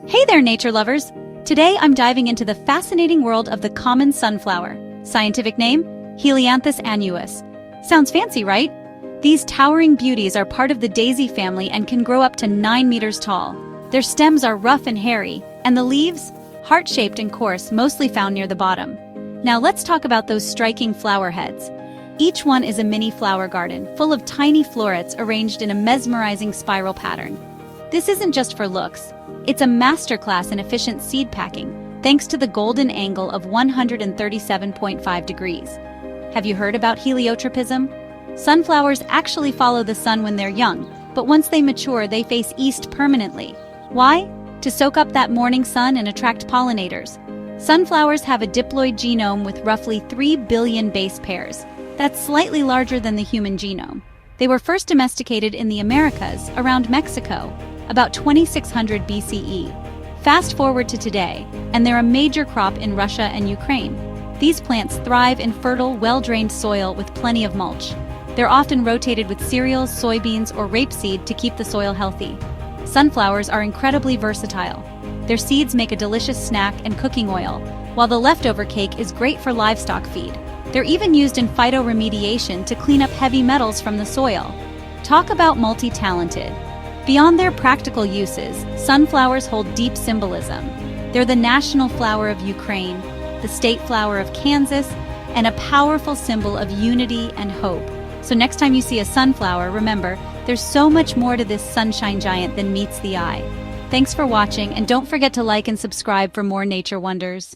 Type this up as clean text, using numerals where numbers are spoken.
Hey there, nature lovers! Today I'm diving into the fascinating world of the common sunflower. Scientific name? Helianthus annuus. Sounds fancy, right? These towering beauties are part of the daisy family and can grow up to 9 meters tall. Their stems are rough and hairy, and the leaves? Heart-shaped and coarse, mostly found near the bottom. Now let's talk about those striking flower heads. Each one is a mini flower garden, full of tiny florets arranged in a mesmerizing spiral pattern. This isn't just for looks. It's a masterclass in efficient seed packing, thanks to the golden angle of 137.5 degrees. Have you heard about heliotropism? Sunflowers actually follow the sun when they're young, but once they mature, they face east permanently. Why? To soak up that morning sun and attract pollinators. Sunflowers have a diploid genome with roughly 3 billion base pairs. That's slightly larger than the human genome. They were first domesticated in the Americas, around Mexico, about 2600 BCE. Fast forward to today, and they're a major crop in Russia and Ukraine. These plants thrive in fertile, well-drained soil with plenty of mulch. They're often rotated with cereals, soybeans, or rapeseed to keep the soil healthy. Sunflowers are incredibly versatile. Their seeds make a delicious snack and cooking oil, while the leftover cake is great for livestock feed. They're even used in phytoremediation to clean up heavy metals from the soil. Talk about multi-talented. Beyond their practical uses, sunflowers hold deep symbolism. They're the national flower of Ukraine, the state flower of Kansas, and a powerful symbol of unity and hope. So next time you see a sunflower, remember, there's so much more to this sunshine giant than meets the eye. Thanks for watching, and don't forget to like and subscribe for more nature wonders.